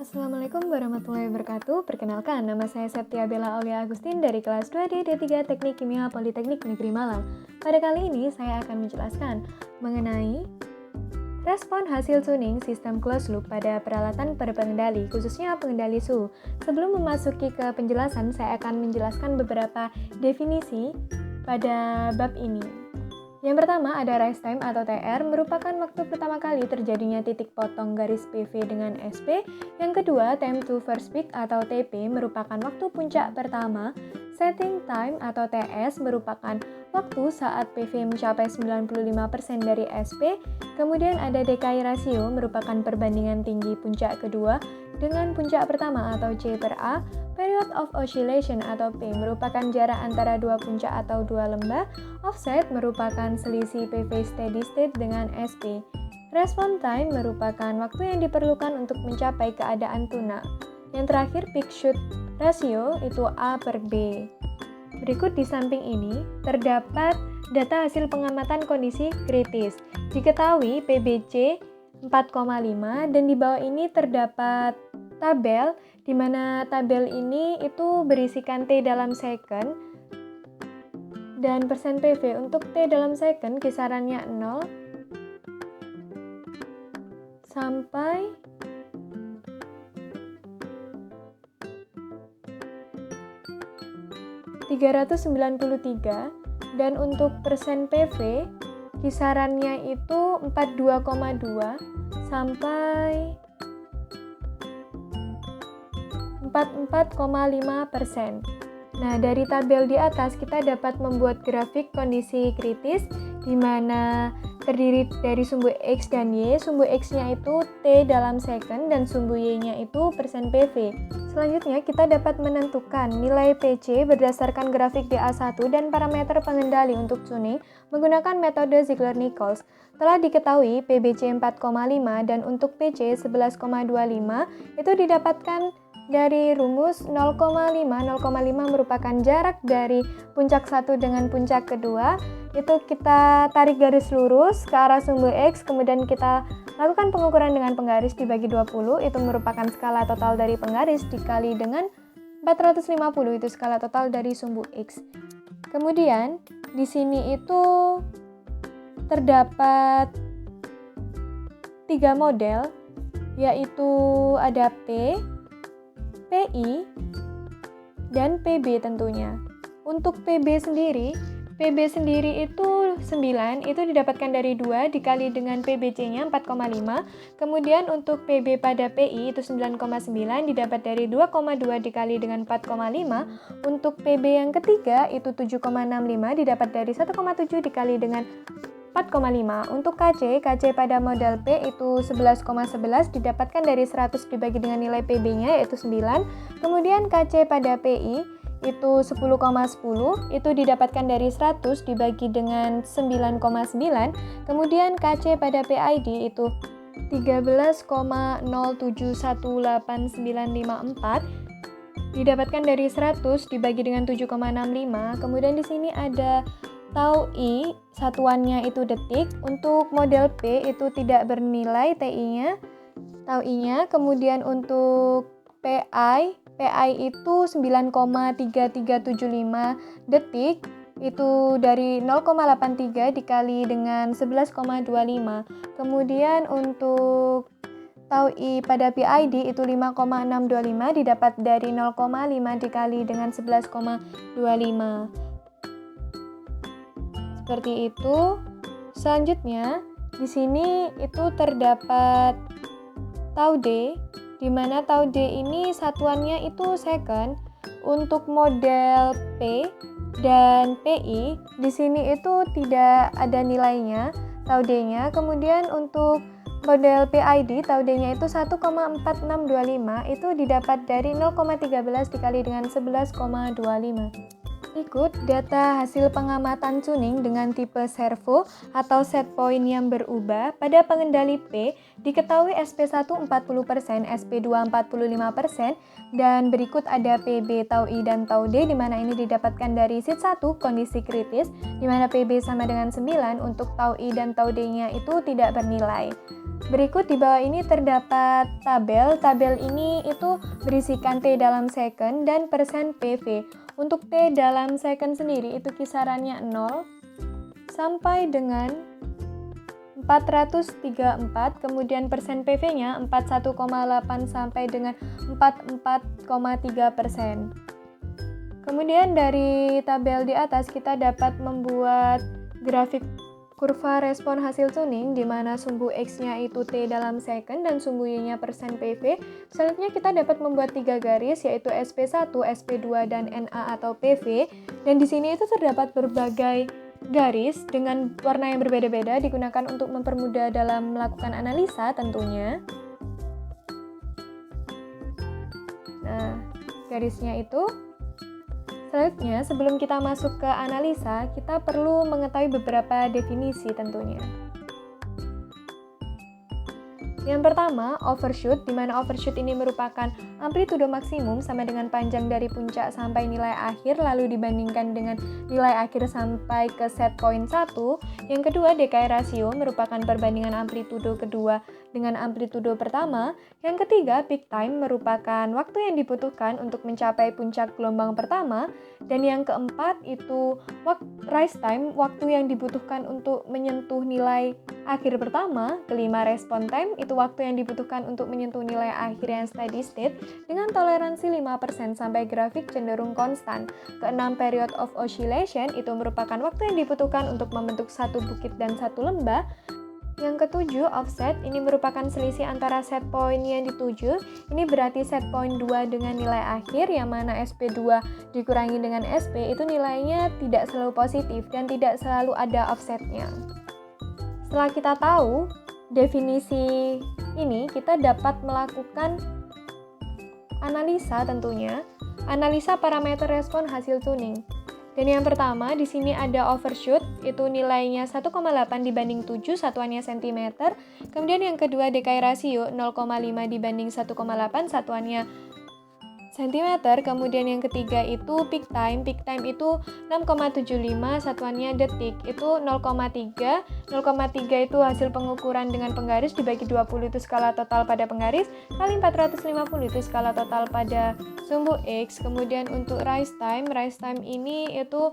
Assalamualaikum warahmatullahi wabarakatuh. Perkenalkan, nama saya Septia Bella Aulia Agustin dari kelas 2D D3 Teknik Kimia Politeknik Negeri Malang. Pada kali ini saya akan menjelaskan mengenai respon hasil tuning sistem closed loop pada peralatan pengendali, khususnya pengendali suhu. Sebelum memasuki ke penjelasan, saya akan menjelaskan beberapa definisi pada bab ini. Yang pertama ada rise time atau TR, merupakan waktu pertama kali terjadinya titik potong garis PV dengan SP. Yang kedua, time to first peak atau TP, merupakan waktu puncak pertama. Setting time atau TS merupakan waktu saat PV mencapai 95% dari SP. Kemudian ada decay ratio, merupakan perbandingan tinggi puncak kedua dengan puncak pertama atau C per A. Period of oscillation atau P merupakan jarak antara dua puncak atau dua lembah. Offset merupakan selisih PV steady state dengan SP. Respon time merupakan waktu yang diperlukan untuk mencapai keadaan tuna. Yang terakhir, peak shoot ratio itu A per B. Berikut di samping ini terdapat data hasil pengamatan kondisi kritis. Diketahui PBC 4,5 dan di bawah ini terdapat tabel di mana tabel ini itu berisikan T dalam second dan persen PV. Untuk T dalam second kisarannya 0 sampai 393 dan untuk persen PV kisarannya itu 42,2 sampai 44,5%. Nah, dari tabel di atas kita dapat membuat grafik kondisi kritis di mana terdiri dari sumbu X dan Y. Sumbu X-nya itu T dalam second dan sumbu Y-nya itu persen PV. Selanjutnya, kita dapat menentukan nilai PC berdasarkan grafik DA1 dan parameter pengendali untuk tuning menggunakan metode Ziegler-Nichols. Telah diketahui PBC 4,5 dan untuk PC 11,25 itu didapatkan dari rumus 0,5 merupakan jarak dari puncak satu dengan puncak kedua. Itu kita tarik garis lurus ke arah sumbu X, kemudian kita lakukan pengukuran dengan penggaris dibagi 20, itu merupakan skala total dari penggaris dikali dengan 450, itu skala total dari sumbu X. Kemudian di sini itu terdapat 3 model, yaitu ada P, PI, dan PB tentunya. Untuk PB sendiri itu 9, itu didapatkan dari 2 dikali dengan PBC-nya 4,5. Kemudian untuk PB pada PI itu 9,9 didapat dari 2,2 dikali dengan 4,5. Untuk PB yang ketiga itu 7,65 didapat dari 1,7 dikali dengan 4,5. Untuk KC pada model P itu 11,11 didapatkan dari 100 dibagi dengan nilai PB-nya yaitu 9. Kemudian KC pada PI itu 10,10 itu didapatkan dari 100 dibagi dengan 9,9. Kemudian KC pada PID itu 13,0718954 didapatkan dari 100 dibagi dengan 7,65. Kemudian di sini ada tau I, satuannya itu detik. Untuk model P itu tidak bernilai TI-nya, tau I-nya. Kemudian untuk PI itu 9,3375 detik. Itu dari 0,83 dikali dengan 11,25. Kemudian untuk tau I pada PID itu 5,625 didapat dari 0,5 dikali dengan 11,25. Seperti itu. Selanjutnya, di sini itu terdapat tau D, di mana tau D ini satuannya itu second. Untuk model P dan PI, di sini itu tidak ada nilainya tau D-nya. Kemudian untuk model PID, tau D-nya itu 1,4625, itu didapat dari 0,13 dikali dengan 11,25. Berikut data hasil pengamatan tuning dengan tipe servo atau set point yang berubah. Pada pengendali P, diketahui SP1 40%, SP2 45%, dan berikut ada PB, tau I, dan tau D, di mana ini didapatkan dari sheet 1 kondisi kritis, di mana PB sama dengan 9, untuk tau I dan tau D-nya itu tidak bernilai. Berikut di bawah ini terdapat tabel. Tabel ini itu berisikan T dalam second dan persen PV. Untuk T dalam second sendiri itu kisarannya 0 sampai dengan 434, kemudian persen PV-nya 41,8 sampai dengan 44,3%. Kemudian dari tabel di atas kita dapat membuat grafik kurva respon hasil tuning di mana sumbu X-nya itu T dalam second dan sumbu Y-nya persen PV. Selanjutnya kita dapat membuat 3 garis yaitu SP1, SP2, dan NA atau PV. Dan di sini itu terdapat berbagai garis dengan warna yang berbeda-beda digunakan untuk mempermudah dalam melakukan analisa tentunya. Nah, garisnya itu. Selanjutnya, sebelum kita masuk ke analisa, kita perlu mengetahui beberapa definisi tentunya. Yang pertama, overshoot, di mana overshoot ini merupakan amplitudo maksimum sama dengan panjang dari puncak sampai nilai akhir, lalu dibandingkan dengan nilai akhir sampai ke set point 1. Yang kedua, decay ratio, merupakan perbandingan amplitudo kedua dengan amplitudo pertama. Yang ketiga, peak time, merupakan waktu yang dibutuhkan untuk mencapai puncak gelombang pertama. Dan yang keempat, itu rise time, waktu yang dibutuhkan untuk menyentuh nilai akhir pertama. Kelima, respon time, itu waktu yang dibutuhkan untuk menyentuh nilai akhir yang steady state dengan toleransi 5% sampai grafik cenderung konstan. Keenam, period of oscillation, itu merupakan waktu yang dibutuhkan untuk membentuk satu bukit dan satu lembah. Yang ketujuh, offset, ini merupakan selisih antara set point yang dituju. Ini berarti set point 2 dengan nilai akhir, yang mana SP2 dikurangi dengan SP, itu nilainya tidak selalu positif dan tidak selalu ada offsetnya. Setelah kita tahu definisi ini, kita dapat melakukan analisa tentunya, analisa parameter respon hasil tuning. Dan yang pertama, di sini ada overshoot, itu nilainya 1,8 dibanding 7, satuannya cm. Kemudian yang kedua, decay ratio 0,5 dibanding 1,8, satuannya cm. Kemudian yang ketiga itu peak time itu 6,75, satuannya detik, itu 0,3. 0,3 itu hasil pengukuran dengan penggaris dibagi 20 itu skala total pada penggaris, kali 450 itu skala total pada sumbu X. Kemudian untuk rise time ini itu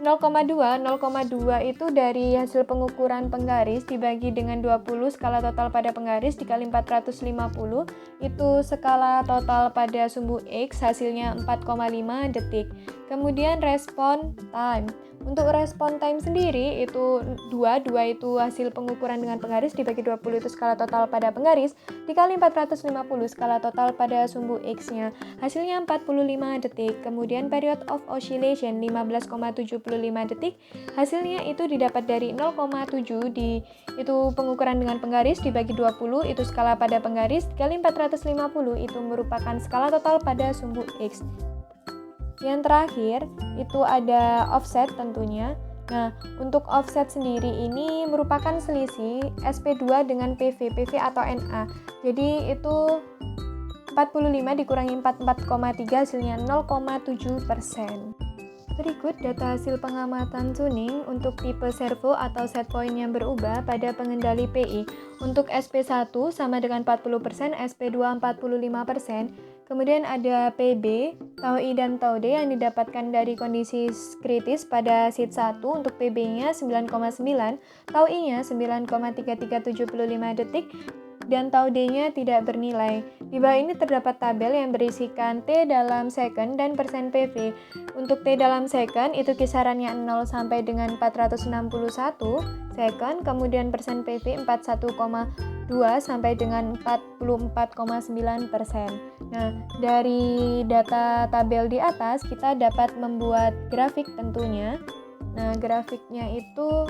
0,2 itu dari hasil pengukuran penggaris dibagi dengan 20 skala total pada penggaris dikali 450 itu skala total pada sumbu X, hasilnya 4,5 detik. Kemudian respon time, untuk respon time sendiri itu 2 itu hasil pengukuran dengan penggaris dibagi 20 itu skala total pada penggaris dikali 450 skala total pada sumbu X-nya, hasilnya 45 detik. Kemudian period of oscillation 15,75 detik, hasilnya itu didapat dari 0,7 itu pengukuran dengan penggaris dibagi 20 itu skala pada penggaris dikali 450 itu merupakan skala total pada sumbu X. Yang terakhir itu ada offset tentunya. Nah, untuk offset sendiri ini merupakan selisih SP2 dengan PV atau NA. Jadi itu 45 dikurangi 44,3 hasilnya 0,7%. Berikut data hasil pengamatan tuning untuk tipe servo atau set point yang berubah pada pengendali PI. Untuk SP1 sama dengan 40%, SP2 45%. Kemudian ada PB, tau I dan tau D yang didapatkan dari kondisi kritis pada sheet 1. Untuk PB-nya 9,9, tau I-nya 9,3375 detik, dan tau D-nya tidak bernilai. Di bawah ini terdapat tabel yang berisikan T dalam second dan persen PV. Untuk T dalam second itu kisarannya 0 sampai dengan 461 second, kemudian persen PV 41,2 sampai dengan 44,9%. Nah, dari data tabel di atas kita dapat membuat grafik tentunya. Nah, grafiknya itu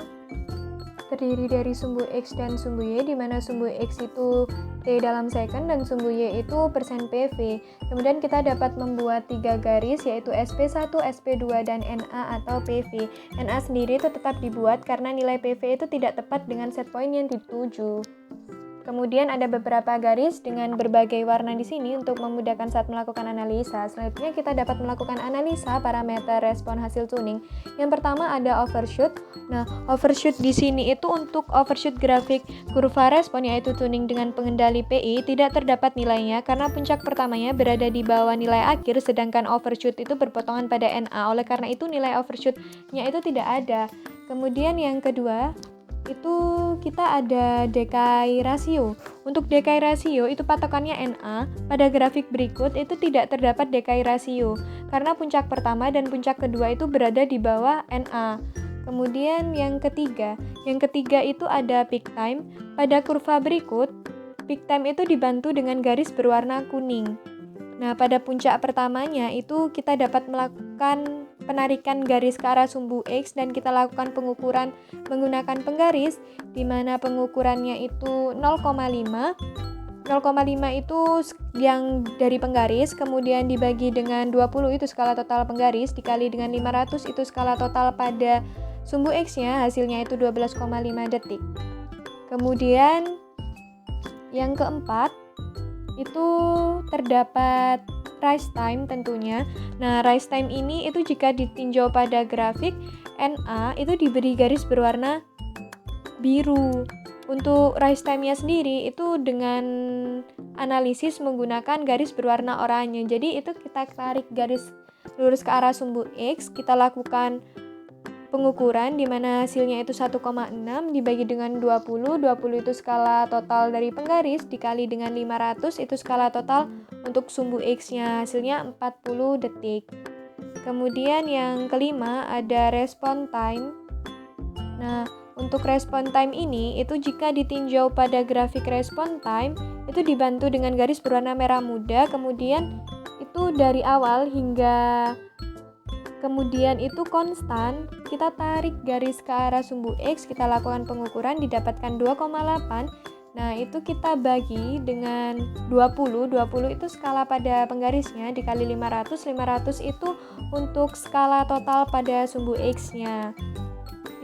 terdiri dari sumbu X dan sumbu Y, di mana sumbu X itu T dalam second dan sumbu Y itu persen PV. Kemudian kita dapat membuat 3 garis yaitu SP1, SP2, dan NA atau PV. NA sendiri itu tetap dibuat karena nilai PV itu tidak tepat dengan set point yang dituju. Kemudian ada beberapa garis dengan berbagai warna di sini untuk memudahkan saat melakukan analisa. Selanjutnya kita dapat melakukan analisa parameter respon hasil tuning. Yang pertama ada overshoot. Nah, overshoot di sini itu untuk overshoot grafik kurva respon yaitu tuning dengan pengendali PI tidak terdapat nilainya karena puncak pertamanya berada di bawah nilai akhir sedangkan overshoot itu berpotongan pada NA. Oleh karena itu nilai overshoot-nya itu tidak ada. Kemudian yang kedua itu kita ada decay ratio. Untuk decay ratio itu patokannya NA. Pada grafik berikut itu tidak terdapat decay ratio karena puncak pertama dan puncak kedua itu berada di bawah NA. Kemudian yang ketiga itu ada peak time. Pada kurva berikut, peak time itu dibantu dengan garis berwarna kuning. Nah, pada puncak pertamanya itu kita dapat melakukan penarikan garis ke arah sumbu X dan kita lakukan pengukuran menggunakan penggaris di mana pengukurannya itu 0,5. 0,5 itu yang dari penggaris, kemudian dibagi dengan 20 itu skala total penggaris, dikali dengan 500 itu skala total pada sumbu X-nya, hasilnya itu 12,5 detik. Kemudian yang keempat itu terdapat rise time tentunya. Nah, rise time ini itu jika ditinjau pada grafik NA itu diberi garis berwarna biru. Untuk rise time-nya sendiri itu dengan analisis menggunakan garis berwarna oranye. Jadi itu kita tarik garis lurus ke arah sumbu X, kita lakukan pengukuran di mana hasilnya itu 1,6 dibagi dengan 20 itu skala total dari penggaris dikali dengan 500 itu skala total untuk sumbu X-nya, hasilnya 40 detik. Kemudian yang kelima ada respon time. Nah, untuk respon time ini itu jika ditinjau pada grafik respon time itu dibantu dengan garis berwarna merah muda, kemudian itu dari awal hingga kemudian itu konstan, kita tarik garis ke arah sumbu X, kita lakukan pengukuran, didapatkan 2,8. Nah, itu kita bagi dengan 20 itu skala pada penggarisnya, dikali 500 itu untuk skala total pada sumbu X-nya.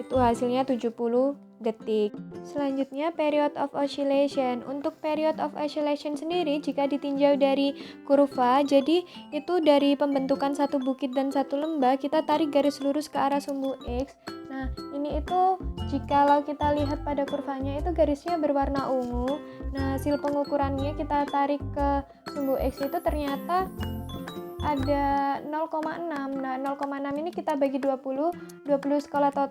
Itu hasilnya 70 detik. Selanjutnya period of oscillation. Untuk period of oscillation sendiri jika ditinjau dari kurva, jadi itu dari pembentukan satu bukit dan satu lembah, kita tarik garis lurus ke arah sumbu X. Nah, ini itu jikalau kita lihat pada kurvanya itu garisnya berwarna ungu. Nah, hasil pengukurannya kita tarik ke sumbu X itu ternyata ada 0,6. Nah, 0,6 ini kita bagi 20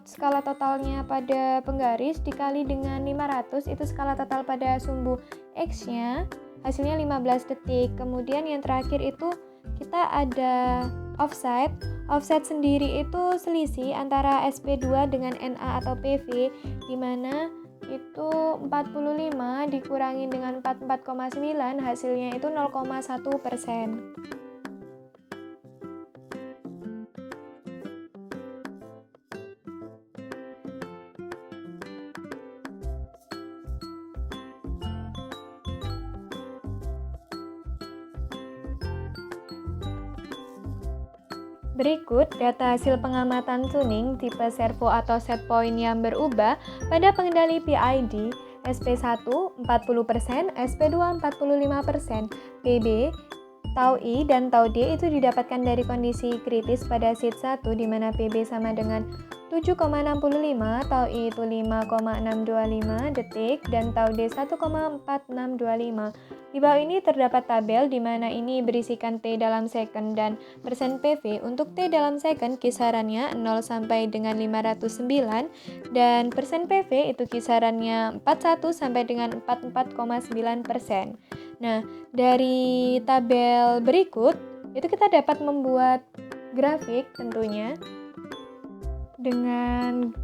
skala totalnya pada penggaris dikali dengan 500 itu skala total pada sumbu X-nya, hasilnya 15 detik. Kemudian yang terakhir itu kita ada offset. Offset sendiri itu selisih antara SP2 dengan NA atau PV di mana itu 45 dikurangi dengan 44,9 hasilnya itu 0,1%. Berikut data hasil pengamatan tuning tipe servo atau set point yang berubah pada pengendali PID SP1 40%, SP2 45%, PB, tau I dan tau D itu didapatkan dari kondisi kritis pada sheet 1 di mana PB sama dengan 7,65, tau I itu 5,625 detik dan tau D 1,4625. Di bawah ini terdapat tabel di mana ini berisikan T dalam second dan persen PV. Untuk T dalam second kisarannya 0 sampai dengan 509 dan persen PV itu kisarannya 41 sampai dengan 44,9%. Nah, dari tabel berikut itu kita dapat membuat grafik tentunya dengan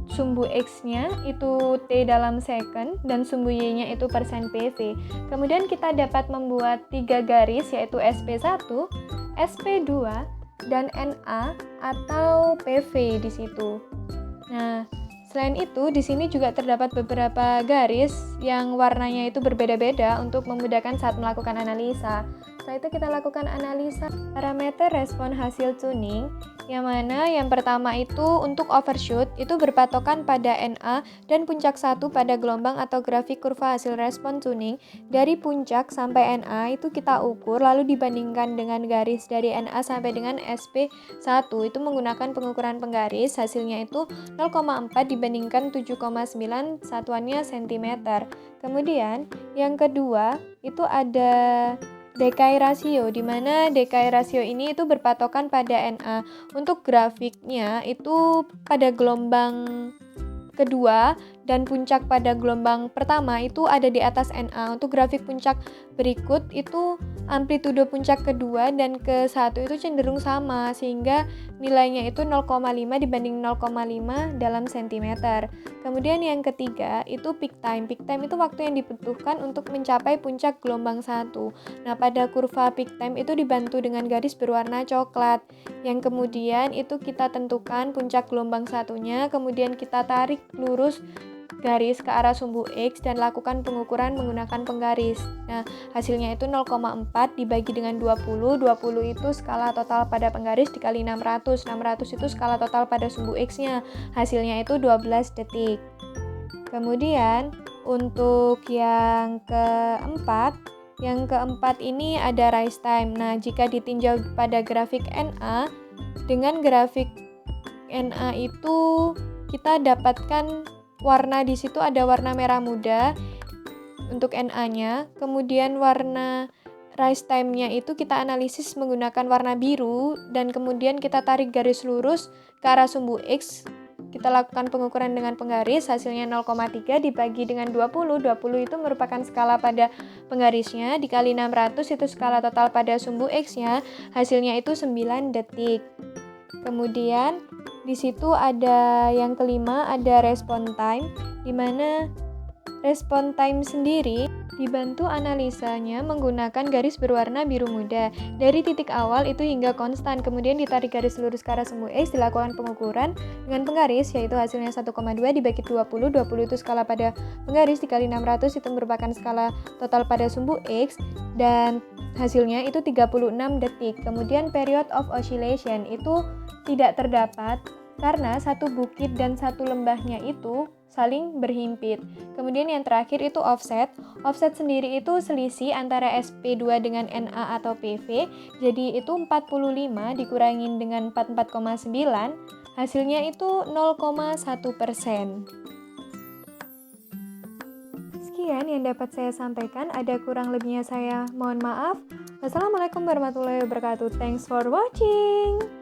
sumbu X-nya itu T dalam second dan sumbu Y-nya itu persen PV. Kemudian kita dapat membuat 3 garis yaitu SP1, SP2, dan NA atau PV di situ. Nah, selain itu di sini juga terdapat beberapa garis yang warnanya itu berbeda-beda untuk memudahkan saat melakukan analisa. Setelah itu kita lakukan analisa parameter respon hasil tuning Yang mana yang pertama itu untuk overshoot itu berpatokan pada NA dan puncak 1 pada gelombang atau grafik kurva hasil respon tuning. Dari puncak sampai NA itu kita ukur lalu dibandingkan dengan garis dari NA sampai dengan SP1 itu menggunakan pengukuran penggaris, hasilnya itu 0,4 dibandingkan 7,9 satuannya cm. Kemudian yang kedua itu ada decay ratio, di mana decay ratio ini itu berpatokan pada NA. Untuk grafiknya itu pada gelombang kedua dan puncak pada gelombang pertama itu ada di atas NA. Untuk grafik puncak berikut itu amplitudo puncak kedua dan ke-1 itu cenderung sama sehingga nilainya itu 0,5 dibanding 0,5 dalam sentimeter. Kemudian yang ketiga itu peak time. Peak time itu waktu yang dibutuhkan untuk mencapai puncak gelombang 1. Nah, pada kurva peak time itu dibantu dengan garis berwarna coklat. Yang kemudian itu kita tentukan puncak gelombang satunya, kemudian kita tarik lurus garis ke arah sumbu X dan lakukan pengukuran menggunakan penggaris. Nah, hasilnya itu 0,4 dibagi dengan 20. 20 itu skala total pada penggaris dikali 600. 600 itu skala total pada sumbu X-nya. Hasilnya itu 12 detik. Kemudian untuk yang keempat ini ada rise time. Nah, jika ditinjau pada grafik NA, dengan grafik NA itu kita dapatkan warna di situ ada warna merah muda untuk NA-nya. Kemudian warna rise time-nya itu kita analisis menggunakan warna biru dan kemudian kita tarik garis lurus ke arah sumbu X. Kita lakukan pengukuran dengan penggaris, hasilnya 0,3 dibagi dengan 20. 20 itu merupakan skala pada penggarisnya, dikali 600 itu skala total pada sumbu X-nya, hasilnya itu 9 detik. Kemudian di situ ada yang kelima, ada respon time, di mana respon time sendiri dibantu analisanya menggunakan garis berwarna biru muda. Dari titik awal itu hingga konstan, kemudian ditarik garis lurus ke arah sumbu X, dilakukan pengukuran dengan penggaris, yaitu hasilnya 1,2 dibagi 20. 20 itu skala pada penggaris dikali 600 itu merupakan skala total pada sumbu X, dan hasilnya itu 36 detik. Kemudian period of oscillation itu tidak terdapat karena satu bukit dan satu lembahnya itu saling berhimpit. Kemudian yang terakhir itu offset. Offset sendiri itu selisih antara SP2 dengan NA atau PV. Jadi itu 45 dikurangin dengan 44,9, hasilnya itu 0,1%. Sekian yang dapat saya sampaikan, ada kurang lebihnya saya mohon maaf. Wassalamualaikum warahmatullahi wabarakatuh. Thanks for watching.